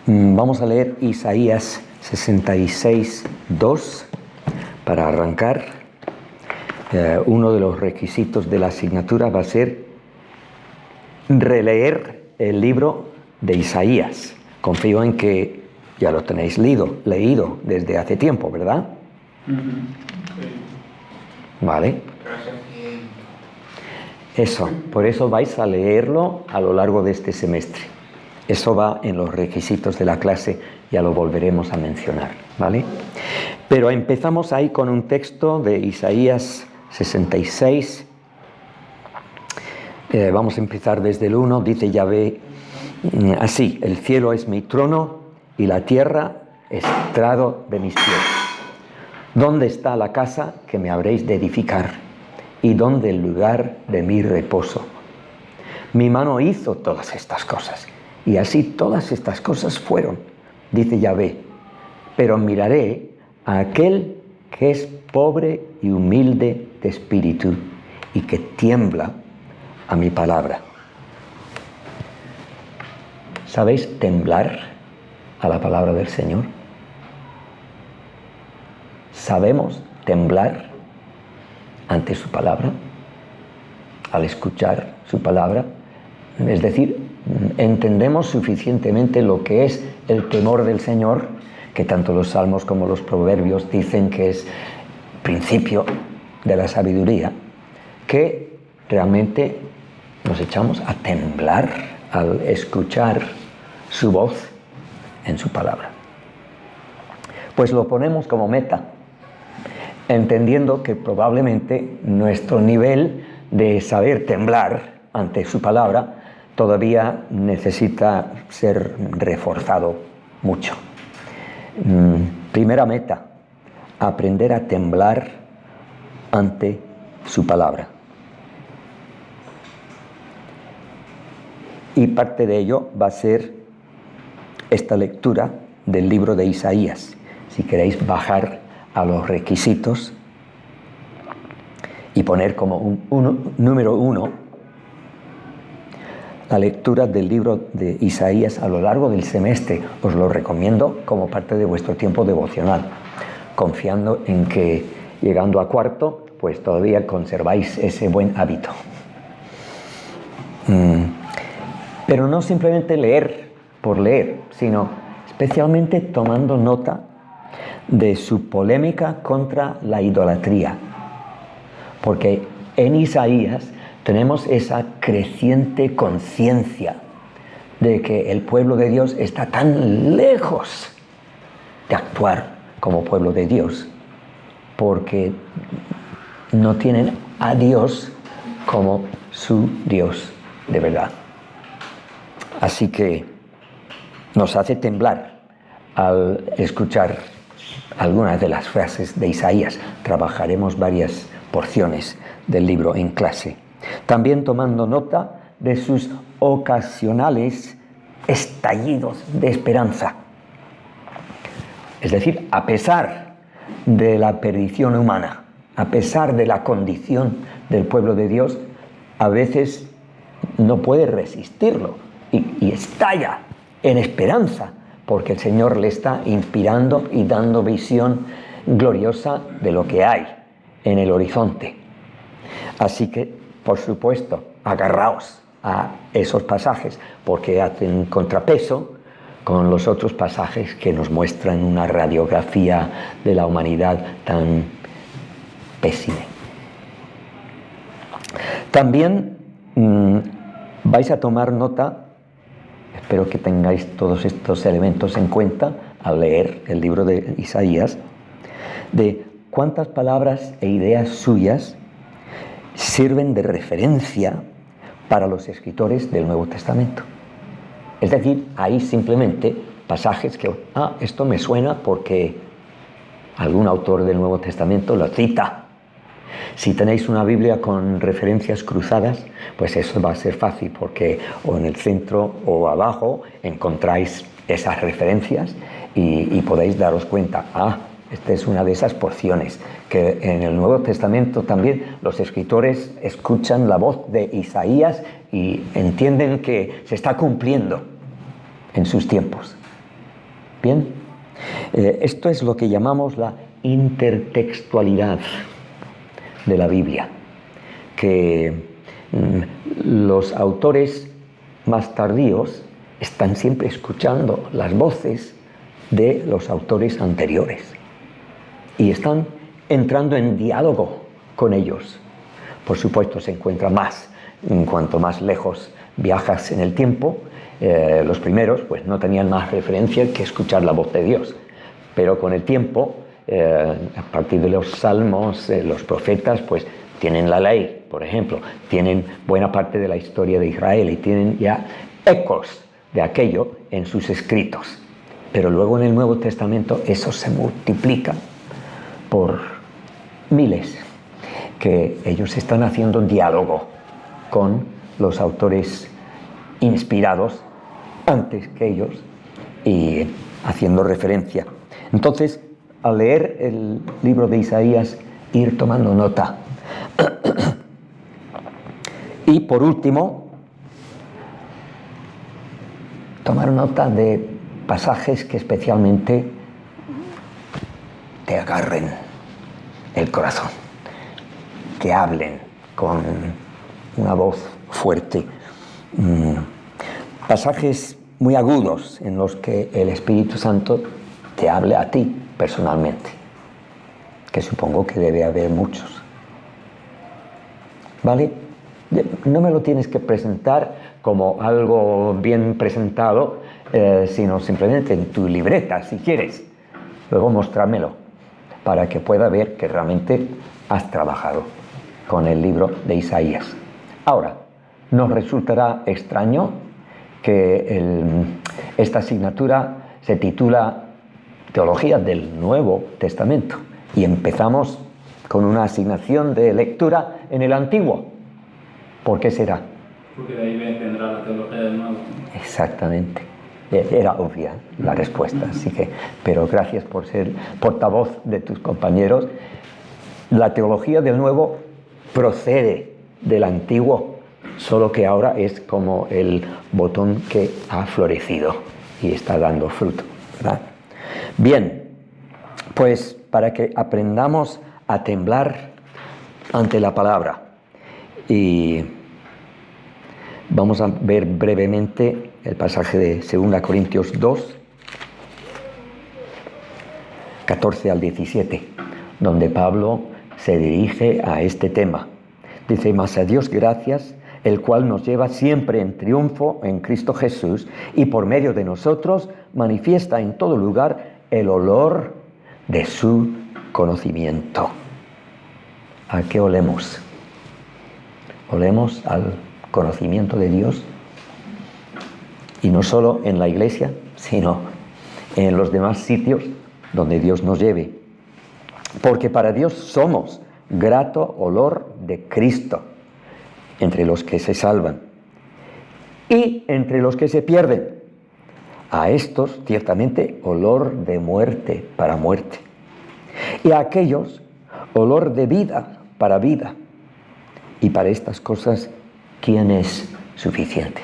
Vamos a leer Isaías 66, 2 para arrancar. Uno de los requisitos de la asignatura va a ser releer el libro de Isaías. Confío en que ya lo tenéis leído desde hace tiempo, ¿verdad? Vale. Eso, por eso vais a leerlo a lo largo de este semestre. Eso va en los requisitos de la clase, ya lo volveremos a mencionar, ¿vale? Pero empezamos ahí con un texto de Isaías 66. Vamos a empezar desde el 1, dice Yahvé así: el cielo es mi trono y la tierra estrado de mis pies. ¿Dónde está la casa que me habréis de edificar? ¿Y dónde el lugar de mi reposo? Mi mano hizo todas estas cosas, y así todas estas cosas fueron, dice Yahvé. Pero miraré a aquel que es pobre y humilde de espíritu, y que tiembla a mi palabra. ¿Sabéis temblar a la palabra del Señor? ¿Sabemos temblar ante su palabra, al escuchar su palabra? Es decir, entendemos suficientemente lo que es el temor del Señor, que tanto los salmos como los proverbios dicen que es principio de la sabiduría, que realmente nos echamos a temblar al escuchar su voz en su palabra. Pues lo ponemos como meta, entendiendo que probablemente nuestro nivel de saber temblar ante su palabra todavía necesita ser reforzado mucho. Primera meta: aprender a temblar ante su palabra. Y parte de ello va a ser esta lectura del libro de Isaías. Si queréis bajar a los requisitos y poner como número 1 la lectura del libro de Isaías a lo largo del semestre, os lo recomiendo como parte de vuestro tiempo devocional, confiando en que llegando a cuarto pues todavía conserváis ese buen hábito. Pero no simplemente leer por leer, sino especialmente tomando nota de su polémica contra la idolatría, porque en Isaías tenemos esa creciente conciencia de que el pueblo de Dios está tan lejos de actuar como pueblo de Dios, porque no tienen a Dios como su Dios de verdad. Así que nos hace temblar al escuchar algunas de las frases de Isaías. Trabajaremos varias porciones del libro en clase. También tomando nota de sus ocasionales estallidos de esperanza. Es decir, a pesar de la perdición humana, a pesar de la condición del pueblo de Dios, a veces no puede resistirlo y estalla en esperanza, porque el Señor le está inspirando y dando visión gloriosa de lo que hay en el horizonte. Así que, por supuesto, agarraos a esos pasajes, porque hacen contrapeso con los otros pasajes que nos muestran una radiografía de la humanidad tan pésima. También vais a tomar nota, espero que tengáis todos estos elementos en cuenta al leer el libro de Isaías, de cuántas palabras e ideas suyas sirven de referencia para los escritores del Nuevo Testamento. Es decir, hay simplemente pasajes que, esto me suena porque algún autor del Nuevo Testamento lo cita. Si tenéis una Biblia con referencias cruzadas, pues eso va a ser fácil, porque o en el centro o abajo encontráis esas referencias y podéis daros cuenta, esta es una de esas porciones, que en el Nuevo Testamento también los escritores escuchan la voz de Isaías y entienden que se está cumpliendo en sus tiempos. Bien, esto es lo que llamamos la intertextualidad de la Biblia, que los autores más tardíos están siempre escuchando las voces de los autores anteriores y están entrando en diálogo con ellos. Por supuesto, se encuentra más cuanto más lejos viajas en el tiempo. Los primeros pues no tenían más referencia que escuchar la voz de Dios, pero con el tiempo, a partir de los salmos, los profetas pues tienen la ley, por ejemplo, tienen buena parte de la historia de Israel y tienen ya ecos de aquello en sus escritos. Pero luego en el Nuevo Testamento eso se multiplica por miles, que ellos están haciendo diálogo con los autores inspirados antes que ellos y haciendo referencia. Entonces, al leer el libro de Isaías, ir tomando nota. Y por último, tomar nota de pasajes que especialmente te agarren el corazón, que hablen con una voz fuerte. Pasajes muy agudos en los que el Espíritu Santo te hable a ti personalmente, que supongo que debe haber muchos. ¿Vale? No me lo tienes que presentar como algo bien presentado, sino simplemente en tu libreta, si quieres. Luego mostrármelo, para que pueda ver que realmente has trabajado con el libro de Isaías. Ahora, nos resultará extraño que esta asignatura se titula Teología del Nuevo Testamento y empezamos con una asignación de lectura en el Antiguo. ¿Por qué será? Porque de ahí vendrá la teología del Nuevo. Exactamente. Era obvia la respuesta, así que, pero gracias por ser portavoz de tus compañeros. La teología del Nuevo procede del Antiguo, solo que ahora es como el botón que ha florecido y está dando fruto, ¿verdad? Bien, pues para que aprendamos a temblar ante la palabra, y vamos a ver brevemente el pasaje de 2 Corintios 2, 14 al 17, donde Pablo se dirige a este tema. Dice: mas a Dios gracias, el cual nos lleva siempre en triunfo en Cristo Jesús, y por medio de nosotros manifiesta en todo lugar el olor de su conocimiento. ¿A qué olemos? Olemos al conocimiento de Dios, y no solo en la iglesia, sino en los demás sitios donde Dios nos lleve. Porque para Dios somos grato olor de Cristo entre los que se salvan y entre los que se pierden. A estos ciertamente olor de muerte para muerte, y a aquellos olor de vida para vida. Y para estas cosas, ¿quién es suficiente?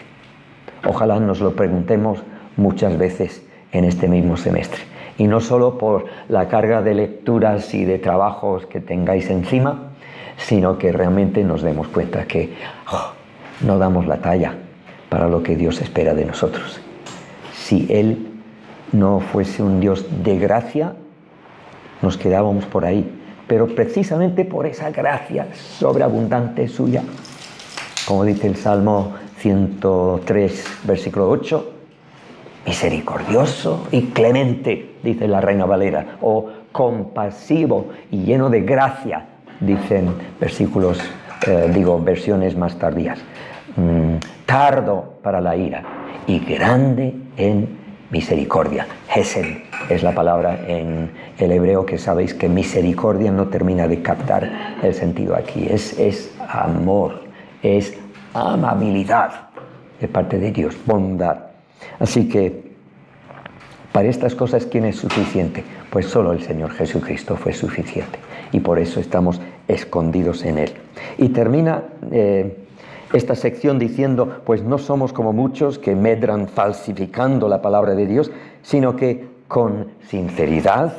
Ojalá nos lo preguntemos muchas veces en este mismo semestre. Y no solo por la carga de lecturas y de trabajos que tengáis encima, sino que realmente nos demos cuenta que no damos la talla para lo que Dios espera de nosotros. Si Él no fuese un Dios de gracia, nos quedábamos por ahí. Pero precisamente por esa gracia sobreabundante suya, como dice el Salmo 103, versículo 8, misericordioso y clemente, dice la Reina Valera, o compasivo y lleno de gracia, dicen versiones más tardías, tardo para la ira y grande en misericordia. Hesed es la palabra en el hebreo, que sabéis que misericordia no termina de captar el sentido aquí. Es amor, es amabilidad de parte de Dios, bondad. Así que para estas cosas, ¿quién es suficiente? Pues solo el Señor Jesucristo fue suficiente, y por eso estamos escondidos en Él. Y termina esta sección diciendo: pues no somos como muchos que medran falsificando la palabra de Dios, sino que con sinceridad,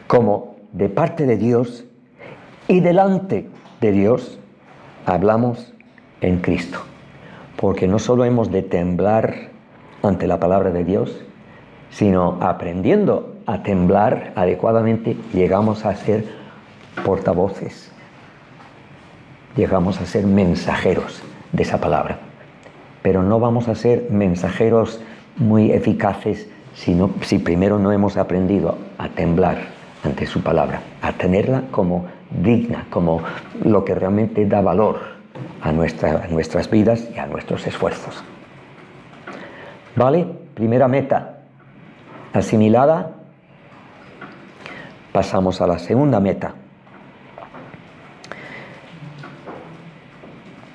como de parte de Dios y delante de Dios, hablamos en Cristo. Porque no solo hemos de temblar ante la palabra de Dios, sino aprendiendo a temblar adecuadamente, llegamos a ser portavoces, llegamos a ser mensajeros de esa palabra. Pero no vamos a ser mensajeros muy eficaces si primero no hemos aprendido a temblar ante su palabra, a tenerla como digna, como lo que realmente da valor a nuestras vidas y a nuestros esfuerzos. ¿Vale? Primera meta asimilada. Pasamos a la segunda meta,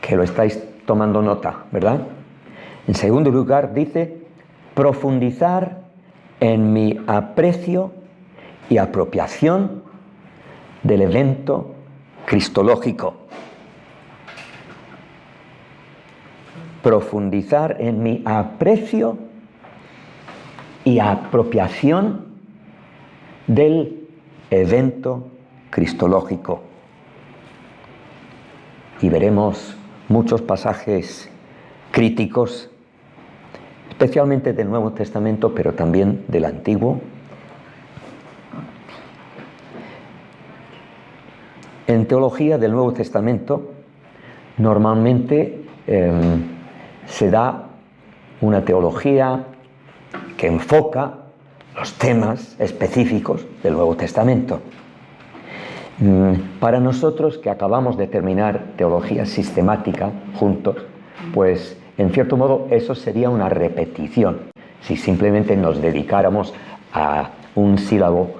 que lo estáis tomando nota, ¿verdad? En segundo lugar dice, profundizar en mi aprecio y apropiación del evento cristológico. Profundizar en mi aprecio y apropiación del evento cristológico. Y veremos muchos pasajes críticos, especialmente del Nuevo Testamento, pero también del Antiguo. En teología del Nuevo Testamento, normalmente se da una teología que enfoca los temas específicos del Nuevo Testamento. Para nosotros, que acabamos de terminar teología sistemática juntos, pues en cierto modo eso sería una repetición, si simplemente nos dedicáramos a un sílabo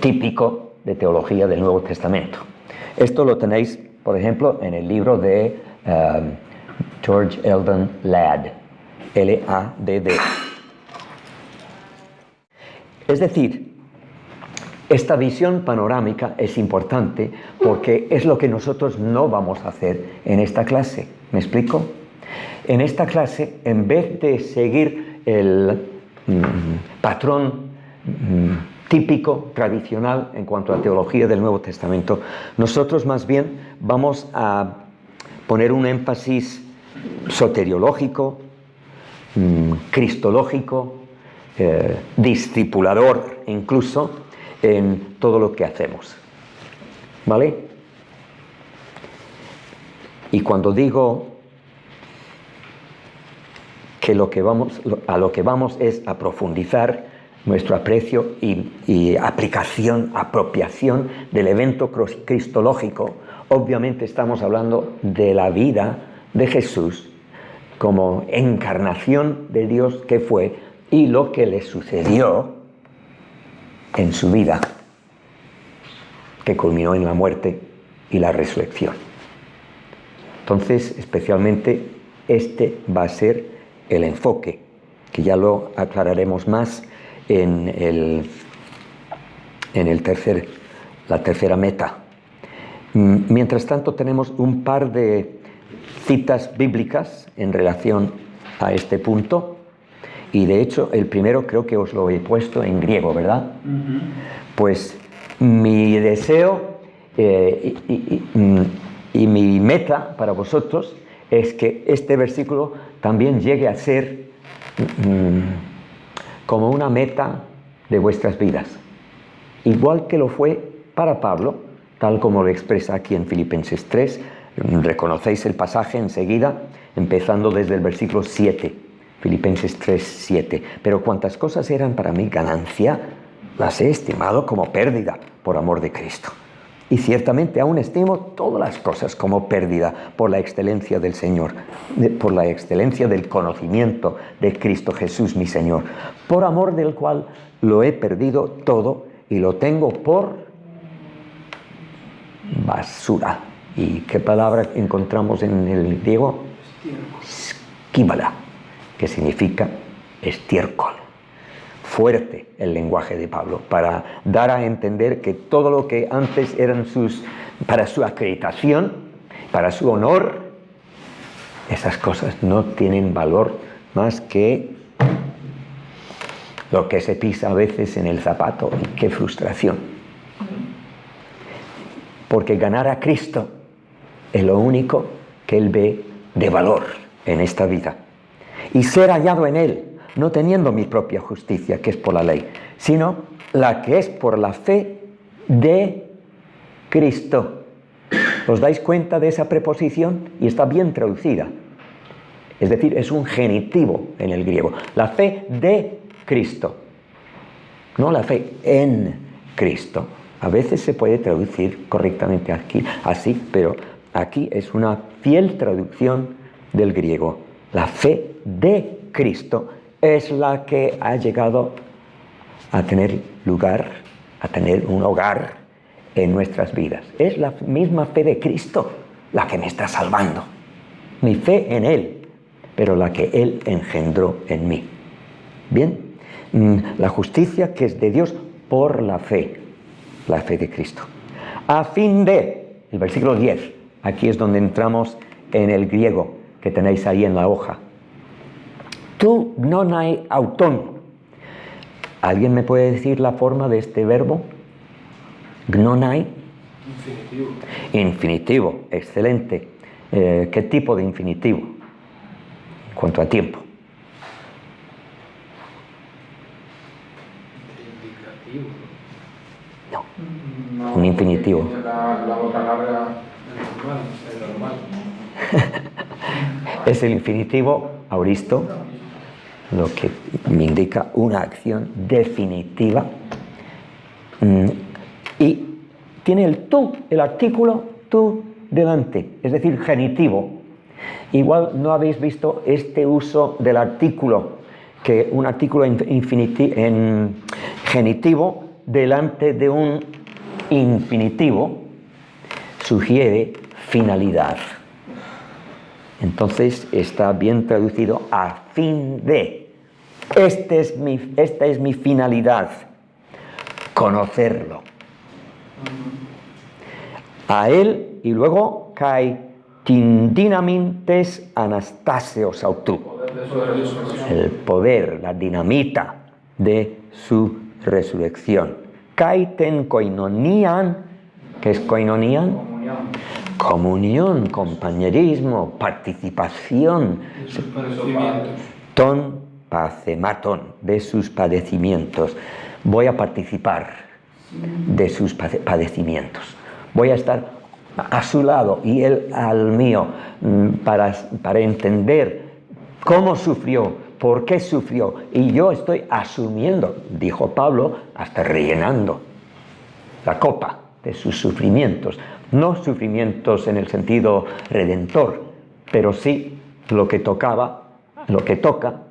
típico de teología del Nuevo Testamento. Esto lo tenéis, por ejemplo, en el libro de George Eldon Ladd, L-A-D-D. Es decir, esta visión panorámica es importante porque es lo que nosotros no vamos a hacer en esta clase. ¿Me explico? En esta clase, en vez de seguir el patrón típico, tradicional en cuanto a teología del Nuevo Testamento, nosotros más bien vamos a poner un énfasis soteriológico, cristológico, discipulador incluso, en todo lo que hacemos. ¿Vale? Y cuando digo que a lo que vamos es a profundizar nuestro aprecio y apropiación del evento cristológico, obviamente estamos hablando de la vida de Jesús como encarnación de Dios que fue y lo que le sucedió en su vida, que culminó en la muerte y la resurrección. Entonces, especialmente, este va a ser el enfoque, que ya lo aclararemos más en la tercera meta. Mientras tanto, tenemos un par de citas bíblicas en relación a este punto. Y de hecho, el primero creo que os lo he puesto en griego, ¿verdad? Uh-huh. Pues mi deseo y mi meta para vosotros es que este versículo también llegue a ser como una meta de vuestras vidas. Igual que lo fue para Pablo, tal como lo expresa aquí en Filipenses 3. Reconocéis el pasaje enseguida, empezando desde el versículo 7. Filipenses 3, 7. Pero cuantas cosas eran para mí ganancia, las he estimado como pérdida por amor de Cristo. Y ciertamente aún estimo todas las cosas como pérdida por la excelencia del Señor, por la excelencia del conocimiento de Cristo Jesús mi Señor, por amor del cual lo he perdido todo y lo tengo por basura. ¿Y qué palabra encontramos en el griego? Skíbala, que significa estiércol. Fuerte el lenguaje de Pablo, para dar a entender que todo lo que antes eran para su acreditación, para su honor, esas cosas no tienen valor más que lo que se pisa a veces en el zapato. Y qué frustración. Porque ganar a Cristo es lo único que Él ve de valor en esta vida. Y ser hallado en Él, no teniendo mi propia justicia, que es por la ley, sino la que es por la fe de Cristo. ¿Os dais cuenta de esa preposición? Y está bien traducida. Es decir, es un genitivo en el griego. La fe de Cristo, no la fe en Cristo. A veces se puede traducir correctamente aquí, así, pero aquí es una fiel traducción del griego. La fe de Cristo es la que ha llegado a tener lugar, a tener un hogar en nuestras vidas. Es la misma fe de Cristo la que me está salvando. Mi fe en Él, pero la que Él engendró en mí. Bien, la justicia que es de Dios por la fe de Cristo. A fin de, el versículo 10, aquí es donde entramos en el griego que tenéis ahí en la hoja. Tu gnonai auton. ¿Alguien me puede decir la forma de este verbo? Gnonai. Infinitivo. Infinitivo, excelente. ¿Qué tipo de infinitivo? En cuanto a tiempo. Indicativo. No, un infinitivo. La otra larga. El normal. Es el infinitivo auristo, lo que me indica una acción definitiva. Y tiene el tú, el artículo tú delante, es decir, genitivo. Igual no habéis visto este uso del artículo, que un artículo en genitivo delante de un infinitivo sugiere finalidad. Entonces está bien traducido a fin de. Esta es mi finalidad, conocerlo. A Él, y luego kai tindinamintes anastaseos autu. El poder, la dinamita de su resurrección. Kai ten koinonian, ¿qué es koinonian? Comunión, compañerismo, participación. Ton pacematon, de sus padecimientos. Voy a participar de sus padecimientos. Voy a estar a su lado y él al mío para entender cómo sufrió, por qué sufrió. Y yo estoy asumiendo, dijo Pablo, hasta rellenando la copa de sus sufrimientos. No sufrimientos en el sentido redentor, pero sí lo que toca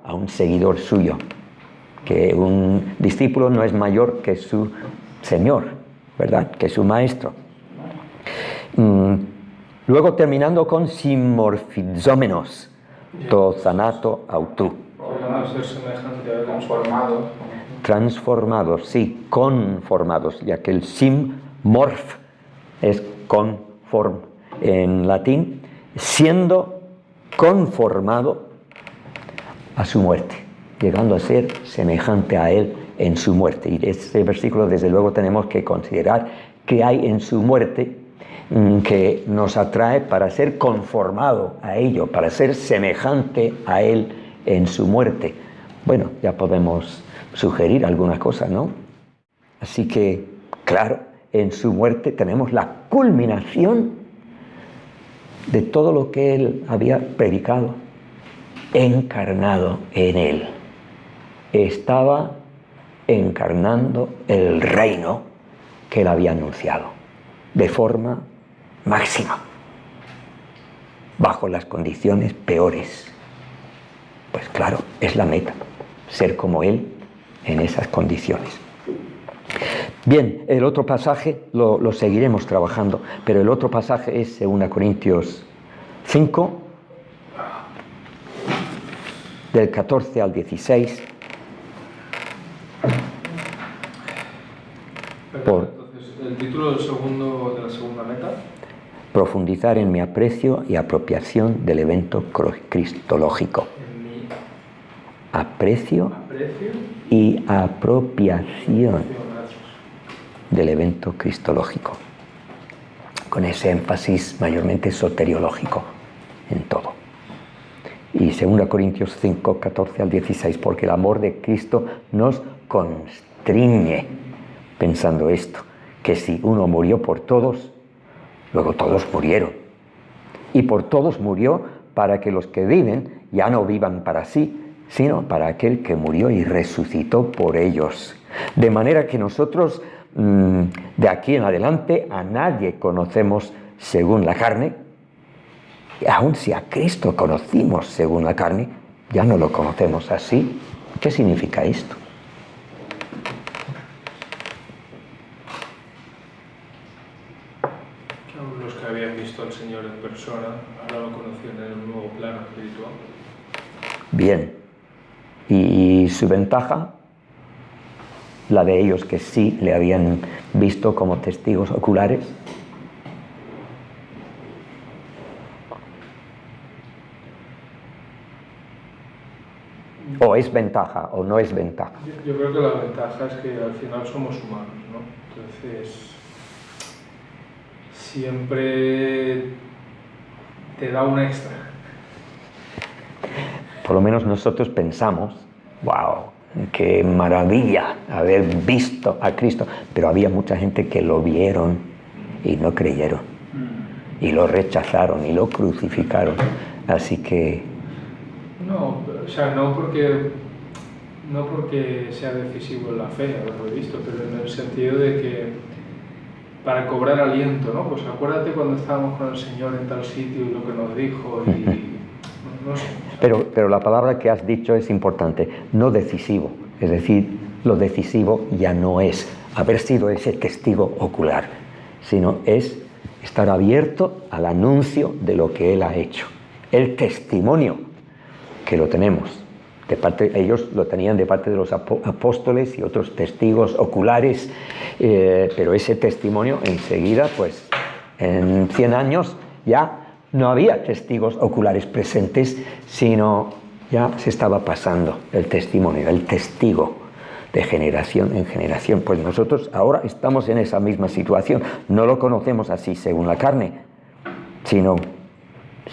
a un seguidor suyo. Que un discípulo no es mayor que su Señor, ¿verdad? Que su Maestro. Luego terminando con simorfizómenos, to zanato autu. Ser semejante a transformado. Transformados, sí, conformados, ya que el sim-morf es conform en latín, siendo conformado a su muerte, llegando a ser semejante a Él en su muerte. Y este versículo, desde luego, tenemos que considerar que hay en su muerte que nos atrae para ser conformado a ello, para ser semejante a Él en su muerte. Bueno, ya podemos sugerir alguna cosa, ¿no? Así que, claro, en su muerte tenemos la culminación de todo lo que Él había predicado, encarnado en Él. Estaba encarnando el reino que Él había anunciado, de forma máxima, bajo las condiciones peores. Pues claro, es la meta, ser como Él en esas condiciones. Bien, el otro pasaje lo seguiremos trabajando, pero el otro pasaje es 2 Corintios 5, del 14 al 16. Entonces, el título de la segunda meta. Profundizar en mi aprecio y apropiación del evento cristológico. En mi Aprecio aprecio y apropiación del evento cristológico, con ese énfasis mayormente soteriológico en todo. Y 2 Corintios 5, 14 al 16, porque el amor de Cristo nos constriñe, pensando esto, que si uno murió por todos, luego todos murieron. Y por todos murió para que los que viven ya no vivan para sí, sino para aquel que murió y resucitó por ellos. De manera que nosotros, de aquí en adelante, a nadie conocemos según la carne. Y aun si a Cristo conocimos según la carne, ya no lo conocemos así. ¿Qué significa esto? Los que habían visto al Señor en persona, ahora lo conocían en un nuevo plano espiritual. Bien. ¿Y su ventaja? La de ellos que sí le habían visto como testigos oculares. ¿O es ventaja o no es ventaja? Yo creo que la ventaja es que al final somos humanos, ¿no? Entonces, siempre te da un extra. Por lo menos nosotros pensamos, wow, qué maravilla haber visto a Cristo. Pero había mucha gente que lo vieron y no creyeron. Y lo rechazaron y lo crucificaron. Así que... No, o sea, no porque sea decisivo en la fe haberlo visto, pero en el sentido de que para cobrar aliento, ¿no? Pues acuérdate cuando estábamos con el Señor en tal sitio y lo que nos dijo y no sé. Pero la palabra que has dicho es importante, no decisivo. Es decir, lo decisivo ya no es haber sido ese testigo ocular, sino es estar abierto al anuncio de lo que Él ha hecho. El testimonio que lo tenemos. Ellos lo tenían de parte de los apóstoles y otros testigos oculares, pero ese testimonio enseguida, pues en 100 años ya no había testigos oculares presentes, sino ya se estaba pasando el testimonio, el testigo de generación en generación. Pues nosotros ahora estamos en esa misma situación. No lo conocemos así según la carne, sino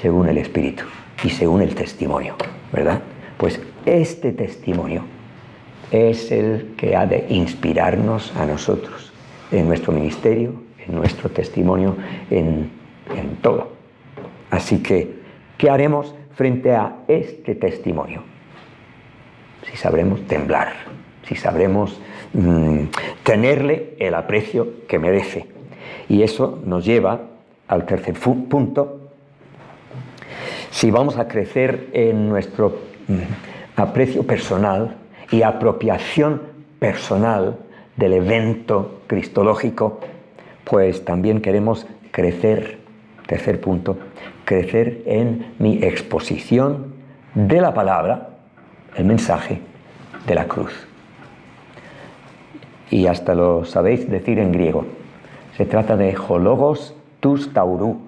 según el Espíritu y según el testimonio, ¿verdad? Pues este testimonio es el que ha de inspirarnos a nosotros en nuestro ministerio, en nuestro testimonio, en todo. Así que, ¿qué haremos frente a este testimonio? Si sabremos temblar, si sabremos tenerle el aprecio que merece. Y eso nos lleva al tercer punto. Si vamos a crecer en nuestro aprecio personal y apropiación personal del evento cristológico, pues también queremos crecer, tercer punto, crecer en mi exposición de la palabra, el mensaje de la cruz. Y hasta lo sabéis decir en griego. Se trata de hologos tus taurou.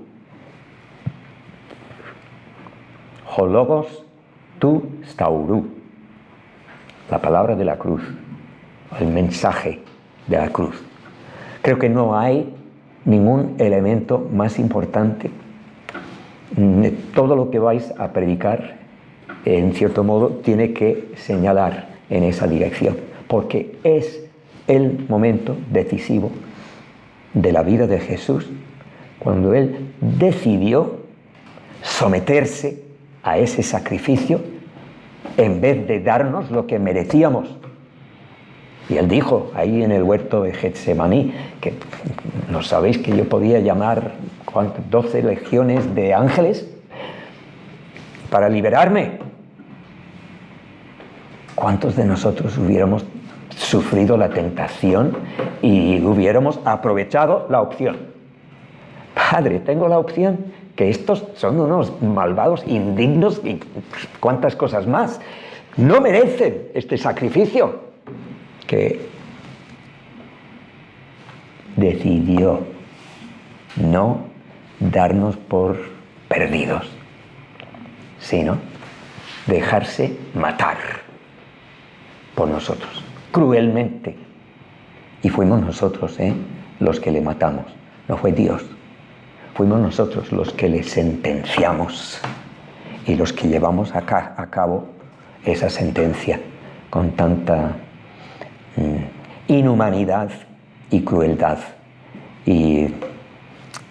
Hologos tu staurou, la palabra de la cruz, el mensaje de la cruz. Creo que no hay ningún elemento más importante. Todo lo que vais a predicar, en cierto modo, tiene que señalar en esa dirección, porque es el momento decisivo de la vida de Jesús, cuando Él decidió someterse a ese sacrificio en vez de darnos lo que merecíamos. Y Él dijo ahí en el huerto de Getsemaní, que no sabéis que yo podía llamar 12 legiones de ángeles para liberarme. ¿Cuántos de nosotros hubiéramos sufrido la tentación y hubiéramos aprovechado la opción? Padre, tengo la opción, que estos son unos malvados, indignos y cuántas cosas más. No merecen este sacrificio. Que decidió no darnos por perdidos, sino dejarse matar por nosotros. cruelmente. Y fuimos nosotros, los que le matamos. No fue Dios. Fuimos nosotros los que le sentenciamos y los que llevamos a cabo esa sentencia con tanta inhumanidad y crueldad. Y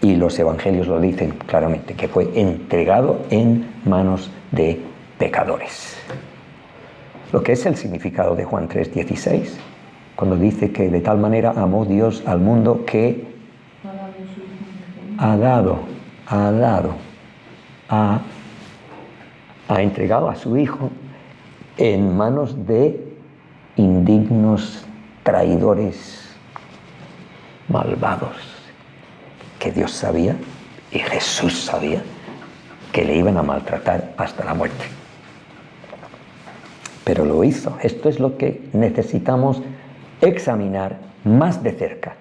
los evangelios lo dicen claramente, que fue entregado en manos de pecadores. Lo que es el significado de Juan 3:16, cuando dice que de tal manera amó Dios al mundo que ha entregado a su Hijo en manos de indignos traidores malvados, que Dios sabía y Jesús sabía que le iban a maltratar hasta la muerte. Pero lo hizo. Esto es lo que necesitamos examinar más de cerca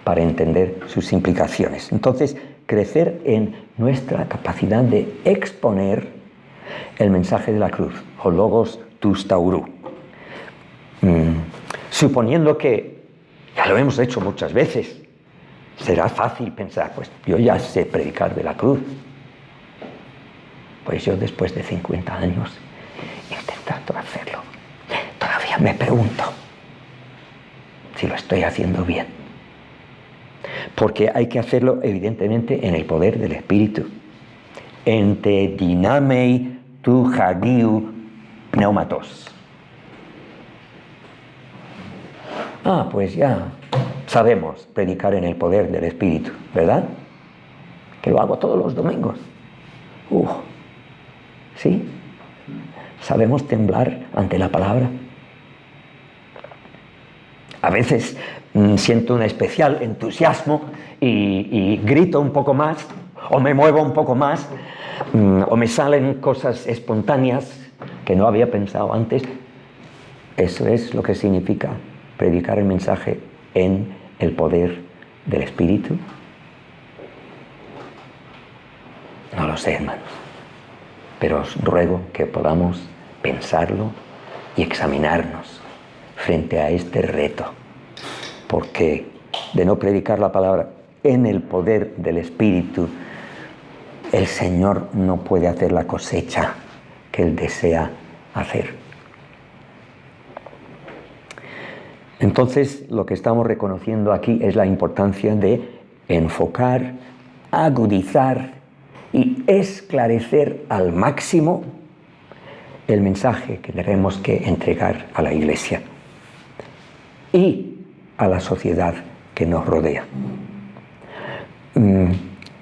para entender sus implicaciones. Entonces, crecer en nuestra capacidad de exponer el mensaje de la cruz, o logos tus taurou. Suponiendo que ya lo hemos hecho muchas veces, será fácil pensar, pues yo ya sé predicar de la cruz. Pues yo después de 50 años intentando hacerlo, todavía me pregunto si lo estoy haciendo bien. Porque hay que hacerlo evidentemente en el poder del Espíritu. Ente dinamei tu hagiu pneumatos. Pues ya sabemos predicar en el poder del Espíritu, ¿verdad? Que lo hago todos los domingos. ¿Sí? ¿Sabemos temblar ante la palabra? A veces siento un especial entusiasmo y grito un poco más, o me muevo un poco más, o me salen cosas espontáneas que no había pensado antes. Eso es lo que significa predicar el mensaje en el poder del Espíritu. No lo sé, hermanos, pero os ruego que podamos pensarlo y examinarnos frente a este reto, porque de no predicar la palabra en el poder del Espíritu, el Señor no puede hacer la cosecha que Él desea hacer. Entonces, lo que estamos reconociendo aquí es la importancia de enfocar, agudizar y esclarecer al máximo el mensaje que tenemos que entregar a la Iglesia y a la sociedad que nos rodea.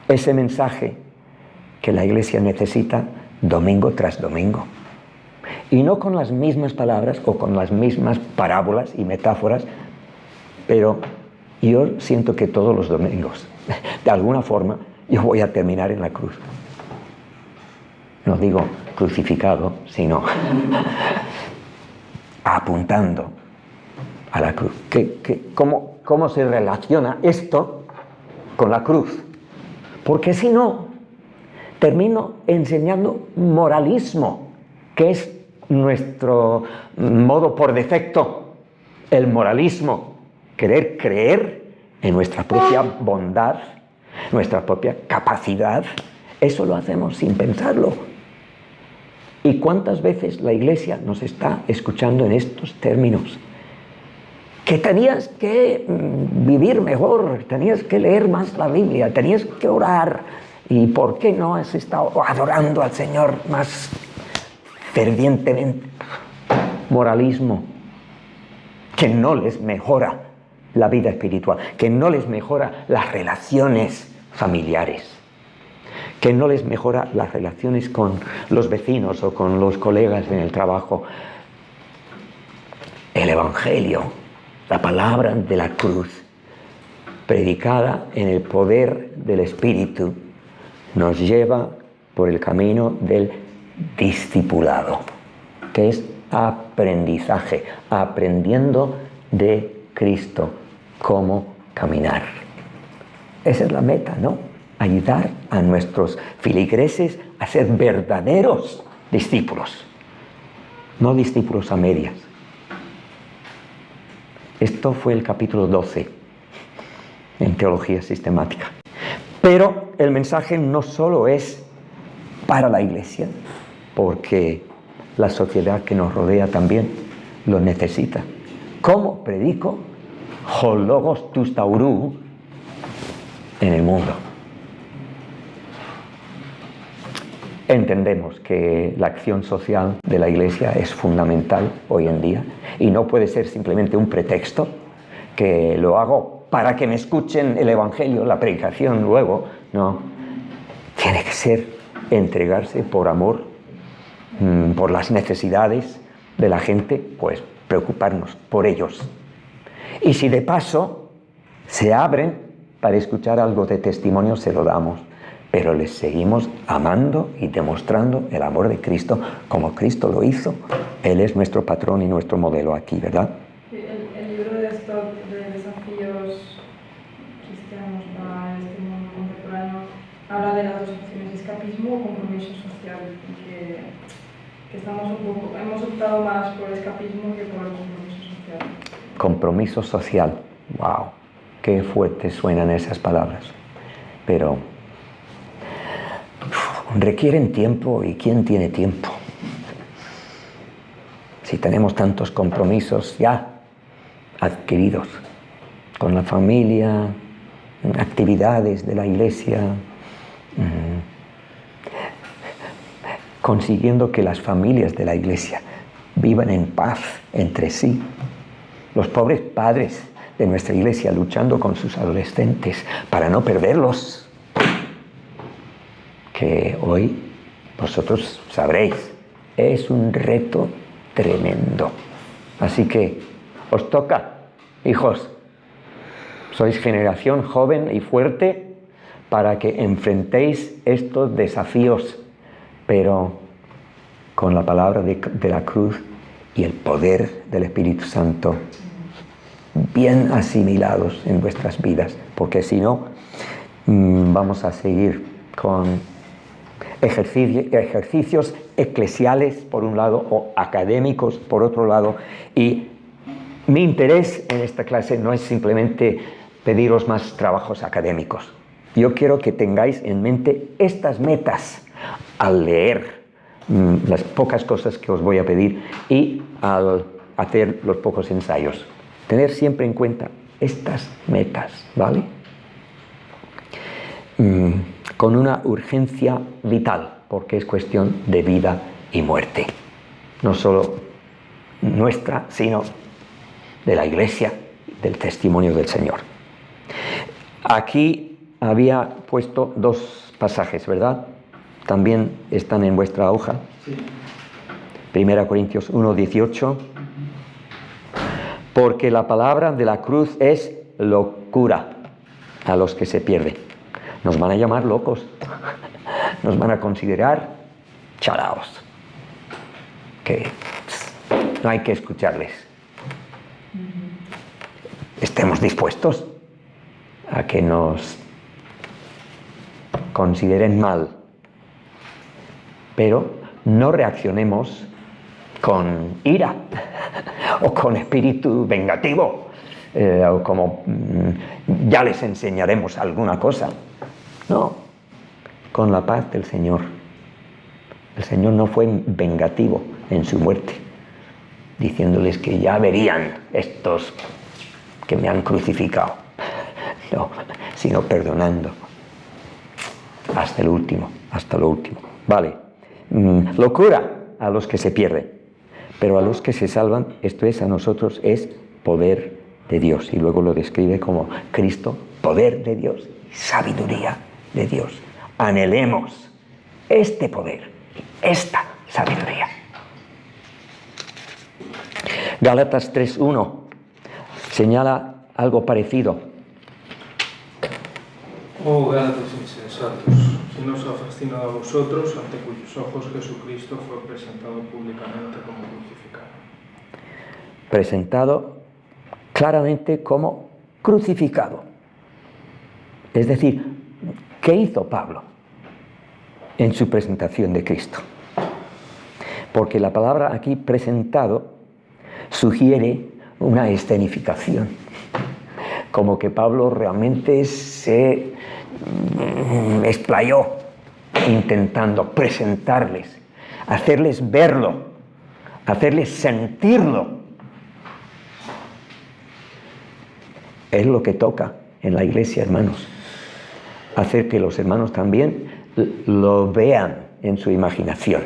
Ese mensaje que la Iglesia necesita domingo tras domingo. Y no con las mismas palabras o con las mismas parábolas y metáforas, pero yo siento que todos los domingos, de alguna forma, yo voy a terminar en la cruz. No digo crucificado, sino apuntando a la cruz. ¿Cómo se relaciona esto con la cruz? Porque si no, termino enseñando moralismo, que es nuestro modo por defecto, el moralismo, querer creer en nuestra propia bondad, nuestra propia capacidad. Eso lo hacemos sin pensarlo. ¿Y cuántas veces la Iglesia nos está escuchando en estos términos? Que tenías que vivir mejor, tenías que leer más la Biblia, tenías que orar. ¿Y por qué no has estado adorando al Señor más fervientemente? Moralismo que no les mejora la vida espiritual, que no les mejora las relaciones familiares, que no les mejora las relaciones con los vecinos o con los colegas en el trabajo. El Evangelio, la palabra de la cruz, predicada en el poder del Espíritu, nos lleva por el camino del discipulado, que es aprendizaje, aprendiendo de Cristo cómo caminar. Esa es la meta, ¿no? Ayudar a nuestros filigreses a ser verdaderos discípulos, no discípulos a medias. Esto fue el capítulo 12 en Teología Sistemática. Pero el mensaje no solo es para la Iglesia, porque la sociedad que nos rodea también lo necesita. ¿Cómo predico ho logos tus taurou en el mundo? Entendemos que la acción social de la Iglesia es fundamental hoy en día y no puede ser simplemente un pretexto que lo hago para que me escuchen el Evangelio, la predicación luego. No, tiene que ser entregarse por amor, por las necesidades de la gente, pues preocuparnos por ellos. Y si de paso se abren para escuchar algo de testimonio, se lo damos. Pero les seguimos amando y demostrando el amor de Cristo como Cristo lo hizo. Él es nuestro patrón y nuestro modelo aquí, ¿verdad? El libro de Stott de desafíos cristianos para este mundo contemporáneo habla de las dos opciones, escapismo o compromiso social, que hemos optado más por el escapismo que por el compromiso social. Compromiso social, wow, qué fuertes suenan esas palabras, pero requieren tiempo, y ¿quién tiene tiempo? Si tenemos tantos compromisos ya adquiridos con la familia, actividades de la Iglesia, consiguiendo que las familias de la Iglesia vivan en paz entre sí. Los pobres padres de nuestra Iglesia luchando con sus adolescentes para no perderlos, que hoy vosotros sabréis, es un reto tremendo. Así que os toca, hijos, sois generación joven y fuerte para que enfrentéis estos desafíos, pero con la palabra de la cruz y el poder del Espíritu Santo bien asimilados en vuestras vidas, porque si no, vamos a seguir con ejercicios eclesiales por un lado o académicos por otro lado, y mi interés en esta clase no es simplemente pediros más trabajos académicos. Yo quiero que tengáis en mente estas metas al leer las pocas cosas que os voy a pedir y al hacer los pocos ensayos. Tener siempre en cuenta estas metas, ¿vale? Con una urgencia vital, porque es cuestión de vida y muerte. No solo nuestra, sino de la Iglesia, del testimonio del Señor. Aquí había puesto dos pasajes, ¿verdad? También están en vuestra hoja. Sí. 1 Corintios 1:18. Porque la palabra de la cruz es locura a los que se pierden. Nos van a llamar locos, nos van a considerar chalaos, que no hay que escucharles. Estemos dispuestos a que nos consideren mal, pero no reaccionemos con ira o con espíritu vengativo, o como ya les enseñaremos alguna cosa. No, con la paz del Señor. El Señor no fue vengativo en su muerte, diciéndoles que ya verían estos que me han crucificado. No, sino perdonando hasta el último, hasta lo último. Vale, locura a los que se pierden, pero a los que se salvan, esto es a nosotros, es poder de Dios. Y luego lo describe como Cristo, poder de Dios, sabiduría de Dios. Anhelemos este poder, esta sabiduría. Gálatas 3:1 señala algo parecido. Oh Gálatas insensatos, ¿quién os ha fascinado a vosotros, ante cuyos ojos Jesucristo fue presentado públicamente como crucificado? Presentado claramente como crucificado. Es decir, ¿qué hizo Pablo en su presentación de Cristo? Porque la palabra aquí presentado sugiere una escenificación, como que Pablo realmente se explayó intentando presentarles, hacerles verlo, hacerles sentirlo. Es lo que toca en la iglesia, hermanos. Hacer que los hermanos también lo vean en su imaginación,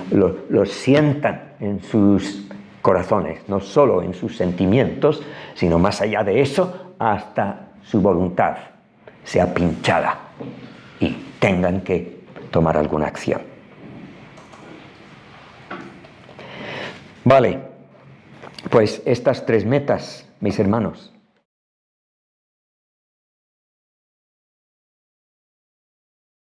lo sientan en sus corazones, no solo en sus sentimientos, sino más allá de eso, hasta su voluntad sea pinchada y tengan que tomar alguna acción. Vale, pues estas 3 metas, mis hermanos,